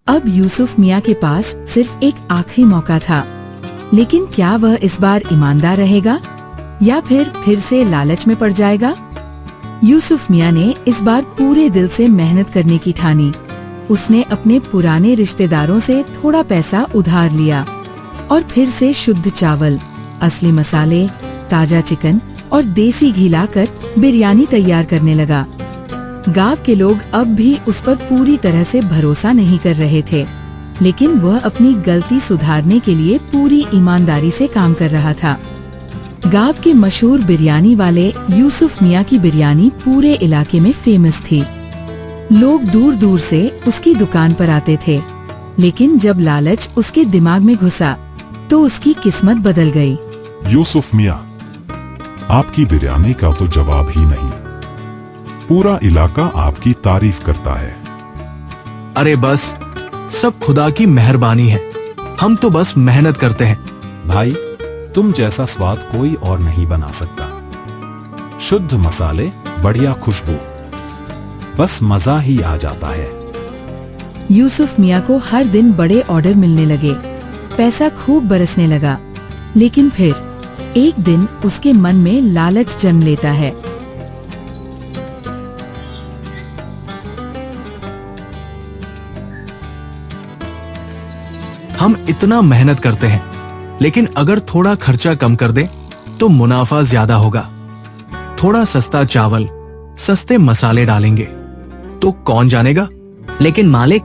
अब यूसुफ मियाँ के पास सिर्फ एक आखिरी मौका था, लेकिन क्या वह इस बार ईमानदार रहेगा या फिर से लालच में पड़ जाएगा? यूसुफ मियाँ ने इस बार पूरे दिल से मेहनत करने की ठानी। उसने अपने पुराने रिश्तेदारों से थोड़ा पैसा उधार लिया और फिर से शुद्ध चावल, असली मसाले, ताजा चिकन और देसी घी लाकर बिरयानी तैयार करने लगा। गांव के लोग अब भी उस पर पूरी तरह से भरोसा नहीं कर रहे थे, लेकिन वह अपनी गलती सुधारने के लिए पूरी ईमानदारी से काम कर रहा था। गांव के मशहूर बिरयानी वाले यूसुफ मियाँ की बिरयानी पूरे इलाके में फेमस थी। लोग दूर दूर से उसकी दुकान पर आते थे, लेकिन जब लालच उसके दिमाग में घुसा तो उसकी किस्मत बदल गई। यूसुफ मियाँ, आपकी बिरयानी का तो जवाब ही नहीं। पूरा इलाका आपकी तारीफ करता है। अरे बस, सब खुदा की मेहरबानी है। हम तो बस मेहनत करते हैं। भाई, तुम जैसा स्वाद कोई और नहीं बना सकता। शुद्ध मसाले, बढ़िया खुशबू, बस मजा ही आ जाता है। यूसुफ मियाँ को हर दिन बड़े ऑर्डर मिलने लगे, पैसा खूब बरसने लगा, लेकिन फिर एक दिन उसके मन में लालच जन्म लेता है। हम इतना मेहनत करते हैं, लेकिन अगर थोड़ा खर्चा कम कर दें तो मुनाफा ज्यादा होगा। थोड़ा सस्ता चावल, सस्ते मसाले डालेंगे तो कौन जानेगा? लेकिन मालिक,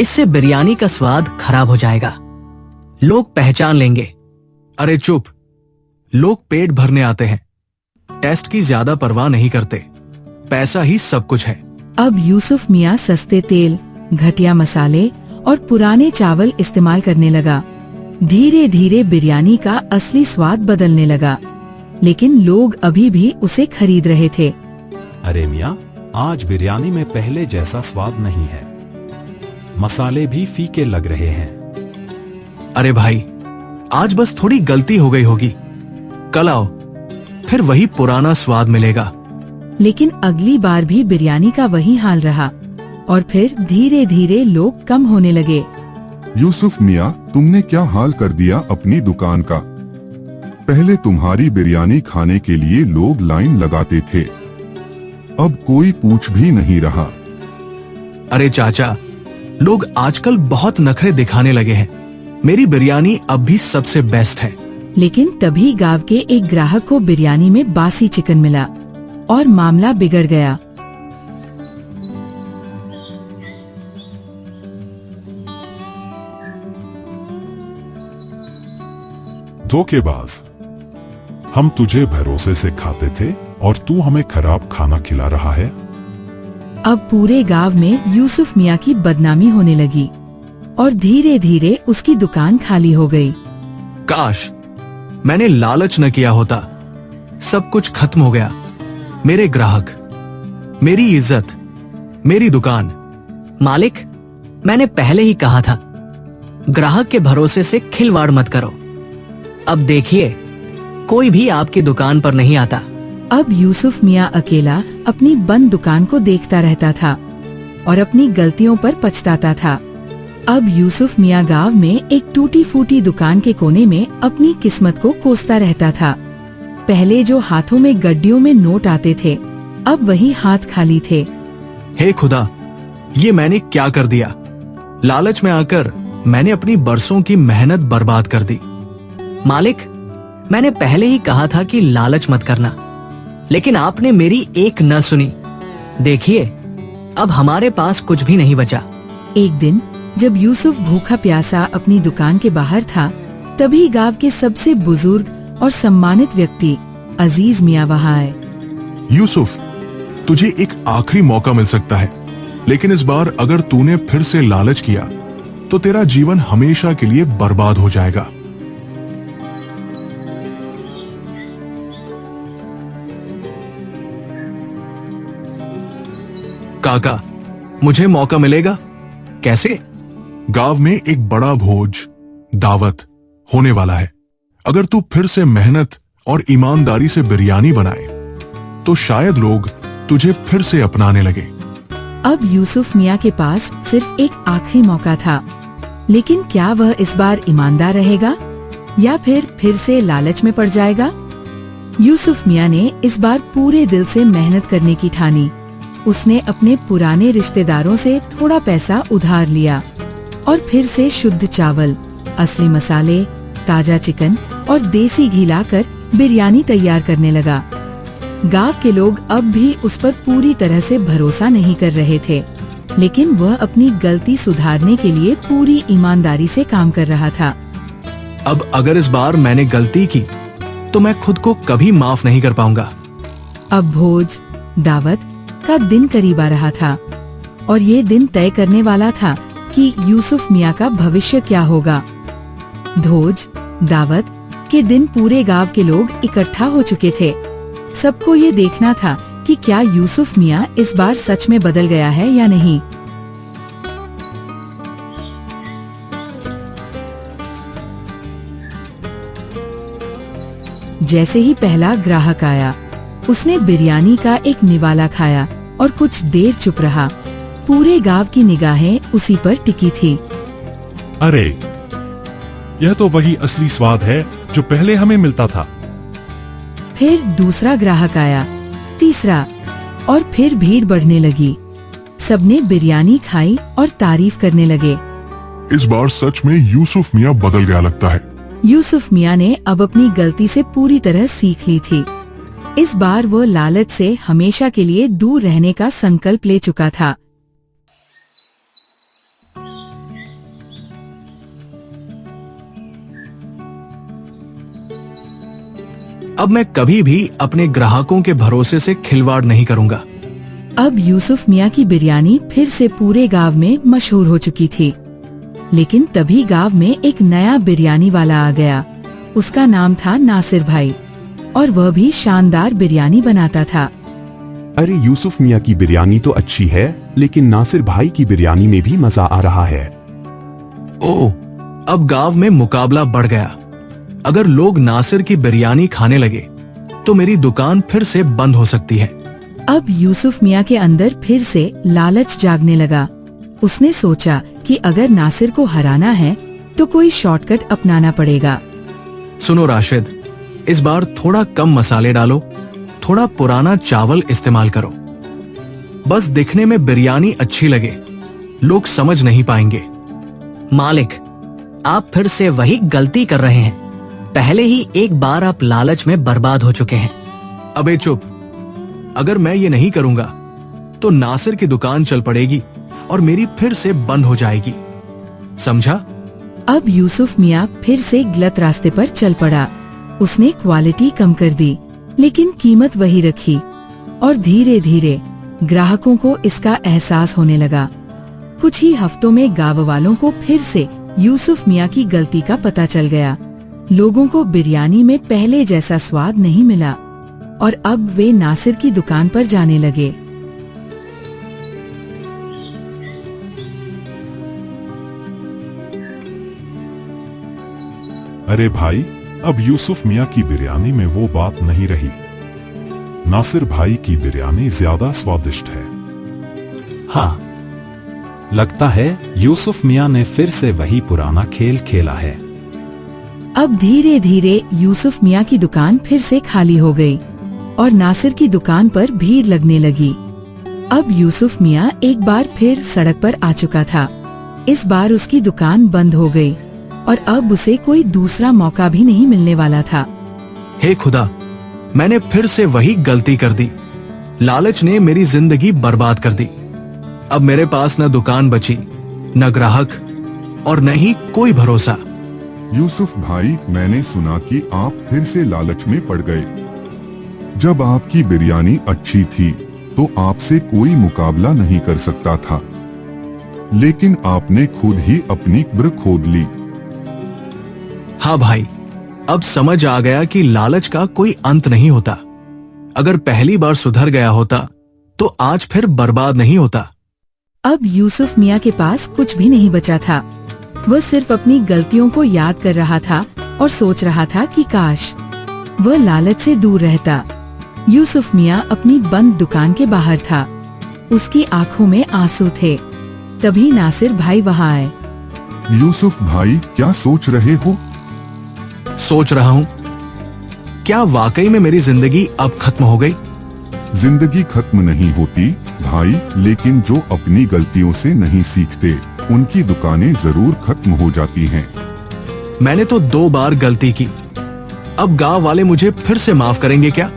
इससे बिरयानी का स्वाद खराब हो जाएगा। लोग पहचान लेंगे। अरे चुप, लोग पेट भरने आते हैं, टेस्ट की ज्यादा परवाह नहीं करते। पैसा ही सब कुछ है। अब यूसुफ मियाँ सस्ते तेल, घटिया मसाले और पुराने चावल इस्तेमाल करने लगा। धीरे धीरे बिरयानी का असली स्वाद बदलने लगा, लेकिन लोग अभी भी उसे खरीद रहे थे। अरे मियाँ, आज बिरयानी में पहले जैसा स्वाद नहीं है। मसाले भी फीके लग रहे हैं। अरे भाई, आज बस थोड़ी गलती हो गई होगी। कल आओ, फिर वही पुराना स्वाद मिलेगा। लेकिन अगली बार भी बिरयानी का वही हाल रहा और फिर धीरे धीरे लोग कम होने लगे। यूसुफ मियाँ, तुमने क्या हाल कर दिया अपनी दुकान का। पहले तुम्हारी बिरयानी खाने के लिए लोग लाइन लगाते थे, अब कोई पूछ भी नहीं रहा। अरे चाचा, लोग आजकल बहुत नखरे दिखाने लगे हैं। मेरी बिरयानी अब भी सबसे बेस्ट है। लेकिन तभी गांव के एक ग्राहक को बिरयानी में बासी चिकन मिला और मामला बिगड़ गया। धोखेबाज, हम तुझे भरोसे से खाते थे और तू हमें खराब खाना खिला रहा है। अब पूरे गांव में यूसुफ मियाँ की बदनामी होने लगी और धीरे धीरे उसकी दुकान खाली हो गई। काश मैंने लालच न किया होता। सब कुछ खत्म हो गया। मेरे ग्राहक, मेरी इज्जत, मेरी दुकान। मालिक, मैंने पहले ही कहा था, ग्राहक के भरोसे से खिलवाड़ मत करो। अब देखिए, कोई भी आपकी दुकान पर नहीं आता। अब यूसुफ मियाँ अकेला अपनी बंद दुकान को देखता रहता था और अपनी गलतियों पर पछताता था। अब यूसुफ मियाँ गांव में एक टूटी फूटी दुकान के कोने में अपनी किस्मत को कोसता रहता था। पहले जो हाथों में गड्डियों में नोट आते थे, अब वही हाथ खाली थे। हे खुदा, ये मैंने क्या कर दिया? लालच में आकर मैंने अपनी बरसों की मेहनत बर्बाद कर दी। मालिक, मैंने पहले ही कहा था कि लालच मत करना, लेकिन आपने मेरी एक न सुनी। देखिए, अब हमारे पास कुछ भी नहीं बचा। एक दिन जब यूसुफ भूखा प्यासा अपनी दुकान के बाहर था, तभी गांव के सबसे बुजुर्ग और सम्मानित व्यक्ति अजीज मियाँ वहाँ आए। यूसुफ, तुझे एक आखिरी मौका मिल सकता है, लेकिन इस बार अगर तूने फिर से लालच किया तो तेरा जीवन हमेशा के लिए बर्बाद हो जाएगा। काका, मुझे मौका मिलेगा? कैसे? गांव में एक बड़ा भोज, दावत होने वाला है। अगर तू फिर से मेहनत और ईमानदारी से बिरयानी बनाए तो शायद लोग तुझे फिर से अपनाने लगे। अब यूसुफ मियाँ के पास सिर्फ एक आखिरी मौका था, लेकिन क्या वह इस बार ईमानदार रहेगा या फिर से लालच में पड़ जाएगा? यूसुफ मियाँ ने इस बार पूरे दिल से मेहनत करने की ठानी। उसने अपने पुराने रिश्तेदारों से थोड़ा पैसा उधार लिया और फिर से शुद्ध चावल, असली मसाले, ताजा चिकन और देसी घी लाकर बिरयानी तैयार करने लगा। गांव के लोग अब भी उस पर पूरी तरह से भरोसा नहीं कर रहे थे, लेकिन वह अपनी गलती सुधारने के लिए पूरी ईमानदारी से काम कर रहा था। अब अगर इस बार मैंने गलती की तो मैं खुद को कभी माफ नहीं कर पाऊंगा। अब भोज, दावत का दिन करीब आ रहा था और ये दिन तय करने वाला था कि यूसुफ मियाँ का भविष्य क्या होगा। भोज, दावत के दिन पूरे गांव के लोग इकट्ठा हो चुके थे। सबको ये देखना था कि क्या यूसुफ मियाँ इस बार सच में बदल गया है या नहीं। जैसे ही पहला ग्राहक आया, उसने बिरयानी का एक निवाला खाया और कुछ देर चुप रहा। पूरे गांव की निगाहें उसी पर टिकी थी। अरे, यह तो वही असली स्वाद है जो पहले हमें मिलता था। फिर दूसरा ग्राहक आया, तीसरा, और फिर भीड़ बढ़ने लगी। सबने बिरयानी खाई और तारीफ करने लगे। इस बार सच में यूसुफ मियाँ बदल गया लगता है। यूसुफ मियाँ ने अब अपनी गलती से पूरी तरह सीख ली थी। इस बार वो लालच से हमेशा के लिए दूर रहने का संकल्प ले चुका था। अब मैं कभी भी अपने ग्राहकों के भरोसे से खिलवाड़ नहीं करूंगा। अब यूसुफ मियाँ की बिरयानी फिर से पूरे गांव में मशहूर हो चुकी थी। लेकिन तभी गांव में एक नया बिरयानी वाला आ गया। उसका नाम था नासिर भाई और वह भी शानदार बिरयानी बनाता था। अरे, यूसुफ मियाँ की बिरयानी तो अच्छी है, लेकिन नासिर भाई की बिरयानी में भी मजा आ रहा है। ओह, अब गांव में मुकाबला बढ़ गया। अगर लोग नासिर की बिरयानी खाने लगे तो मेरी दुकान फिर से बंद हो सकती है। अब यूसुफ मियाँ के अंदर फिर से लालच जागने लगा। उसने सोचा कि अगर नासिर को हराना है तो कोई शॉर्टकट अपनाना पड़ेगा। सुनो राशिद, इस बार थोड़ा कम मसाले डालो, थोड़ा पुराना चावल इस्तेमाल करो। बस दिखने में बिरयानी अच्छी लगे, लोग समझ नहीं पाएंगे। मालिक, आप फिर से वही गलती कर रहे हैं। पहले ही एक बार आप लालच में बर्बाद हो चुके हैं। अबे चुप, अगर मैं ये नहीं करूंगा तो नासिर की दुकान चल पड़ेगी और मेरी फिर से बंद हो जाएगी, समझा? अब यूसुफ मियाँ फिर से गलत रास्ते पर चल पड़ा। उसने क्वालिटी कम कर दी, लेकिन कीमत वही रखी और धीरे धीरे ग्राहकों को इसका एहसास होने लगा। कुछ ही हफ्तों में गांव वालों को फिर से यूसुफ मियाँ की गलती का पता चल गया। लोगों को बिरयानी में पहले जैसा स्वाद नहीं मिला और अब वे नासिर की दुकान पर जाने लगे। अरे भाई, अब यूसुफ मियाँ की बिरयानी में वो बात नहीं रही। नासिर भाई की बिरयानी ज्यादा स्वादिष्ट है। हाँ, लगता है यूसुफ मियाँ ने फिर से वही पुराना खेल खेला है। अब धीरे धीरे यूसुफ मियाँ की दुकान फिर से खाली हो गई और नासिर की दुकान पर भीड़ लगने लगी। अब यूसुफ मियाँ एक बार फिर सड़क पर आ चुका था। इस बार उसकी दुकान बंद हो गई और अब उसे कोई दूसरा मौका भी नहीं मिलने वाला था। हे खुदा, मैंने फिर से वही गलती कर दी। लालच ने मेरी जिंदगी बर्बाद कर दी। अब मेरे पास न दुकान बची, न ग्राहक और न ही कोई भरोसा। यूसुफ भाई, मैंने सुना कि आप फिर से लालच में पड़ गए। जब आपकी बिरयानी अच्छी थी तो आपसे कोई मुकाबला नहीं कर सकता था, लेकिन आपने खुद ही अपनी किब्र खोद ली। हाँ भाई, अब समझ आ गया कि लालच का कोई अंत नहीं होता। अगर पहली बार सुधर गया होता तो आज फिर बर्बाद नहीं होता। अब यूसुफ मियाँ के पास कुछ भी नहीं बचा था। वह सिर्फ अपनी गलतियों को याद कर रहा था और सोच रहा था कि काश वह लालच से दूर रहता। यूसुफ मियाँ अपनी बंद दुकान के बाहर था। उसकी आंखों में आंसू थे। तभी नासिर भाई वहां आए। यूसुफ भाई, क्या सोच रहे हो? सोच रहा हूं, क्या वाकई में मेरी जिंदगी अब खत्म हो गई? जिंदगी खत्म नहीं होती भाई, लेकिन जो अपनी गलतियों से नहीं सीखते उनकी दुकानें जरूर खत्म हो जाती हैं। मैंने तो 2 बार गलती की, अब गांव वाले मुझे फिर से माफ करेंगे क्या?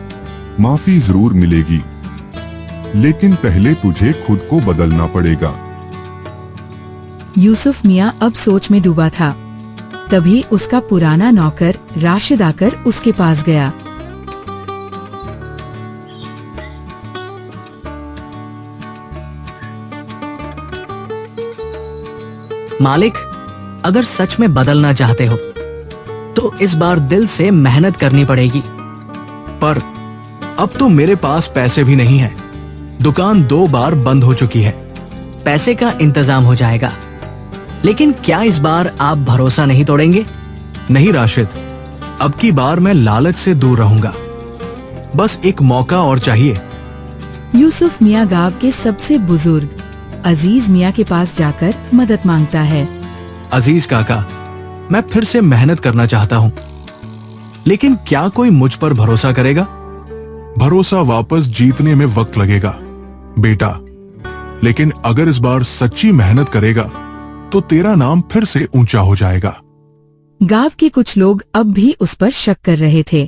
माफी जरूर मिलेगी, लेकिन पहले तुझे खुद को बदलना पड़ेगा। यूसुफ मियाँ अब सोच में डूबा था। तभी उसका पुराना नौकर राशिद आकर उसके पास गया। मालिक, अगर सच में बदलना चाहते हो तो इस बार दिल से मेहनत करनी पड़ेगी। पर अब तो मेरे पास पैसे भी नहीं है। दुकान 2 बार बंद हो चुकी है। पैसे का इंतजाम हो जाएगा, लेकिन क्या इस बार आप भरोसा नहीं तोड़ेंगे? नहीं राशिद, अब की बार मैं लालच से दूर रहूंगा। बस एक मौका और चाहिए। यूसुफ मियाँ गांव के सबसे बुजुर्ग अजीज मियाँ के पास जाकर मदद मांगता है। अजीज काका, मैं फिर से मेहनत करना चाहता हूँ, लेकिन क्या कोई मुझ पर भरोसा करेगा? भरोसा वापस जीतने में वक्त लगेगा बेटा, लेकिन अगर इस बार सच्ची मेहनत करेगा तो तेरा नाम फिर से ऊंचा हो जाएगा। गांव के कुछ लोग अब भी उस पर शक कर रहे थे।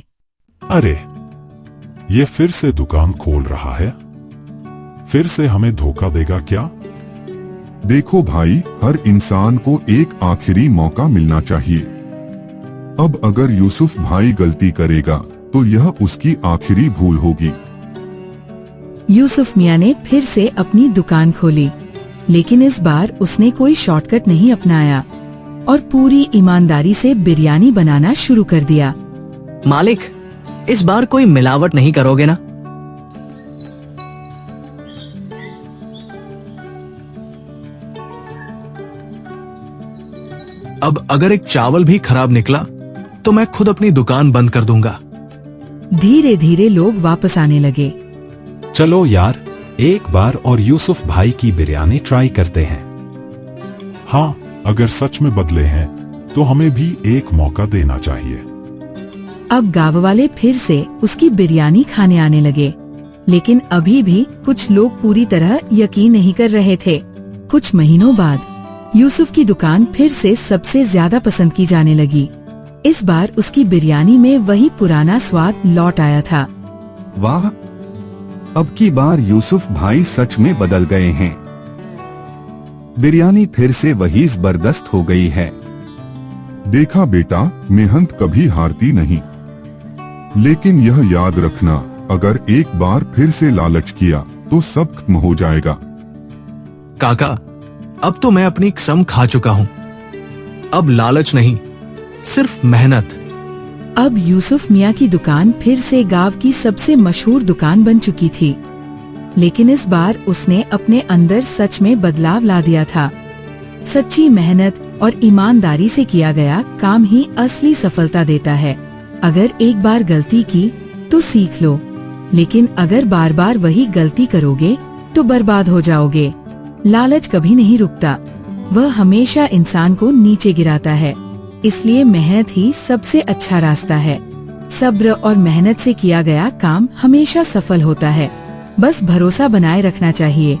अरे, ये फिर से दुकान खोल रहा है, फिर से हमें धोखा देगा क्या? देखो भाई, हर इंसान को एक आखिरी मौका मिलना चाहिए। अब अगर यूसुफ भाई गलती करेगा तो यह उसकी आखिरी भूल होगी। यूसुफ मियाँ ने फिर से अपनी दुकान खोली, लेकिन इस बार उसने कोई शॉर्टकट नहीं अपनाया और पूरी ईमानदारी से बिरयानी बनाना शुरू कर दिया। मालिक, इस बार कोई मिलावट नहीं करोगे ना? अब अगर एक चावल भी खराब निकला तो मैं खुद अपनी दुकान बंद कर दूंगा। धीरे धीरे लोग वापस आने लगे। चलो यार, एक बार और यूसुफ भाई की बिरयानी ट्राई करते हैं। हाँ, अगर सच में बदले हैं तो हमें भी एक मौका देना चाहिए। अब गांव वाले फिर से उसकी बिरयानी खाने आने लगे, लेकिन अभी भी कुछ लोग पूरी तरह यकीन नहीं कर रहे थे। कुछ महीनों बाद यूसुफ की दुकान फिर से सबसे ज्यादा पसंद की जाने लगी। इस बार उसकी बिरयानी में वही पुराना स्वाद लौट आया था। वाह, अब की बार यूसुफ भाई सच में बदल गए हैं। बिरयानी फिर से वही जबरदस्त हो गई है। देखा बेटा, मेहनत कभी हारती नहीं। लेकिन यह याद रखना, अगर एक बार फिर से लालच किया तो सब खत्म हो जाएगा। काका, अब तो मैं अपनी कसम खा चुका हूँ। अब लालच नहीं, सिर्फ मेहनत। अब यूसुफ मियाँ की दुकान फिर से गांव की सबसे मशहूर दुकान बन चुकी थी, लेकिन इस बार उसने अपने अंदर सच में बदलाव ला दिया था। सच्ची मेहनत और ईमानदारी से किया गया काम ही असली सफलता देता है। अगर एक बार गलती की तो सीख लो, लेकिन अगर बार बार वही गलती करोगे तो बर्बाद हो जाओगे। लालच कभी नहीं रुकता, वह हमेशा इंसान को नीचे गिराता है। इसलिए मेहनत ही सबसे अच्छा रास्ता है। सब्र और मेहनत से किया गया काम हमेशा सफल होता है। बस भरोसा बनाए रखना चाहिए।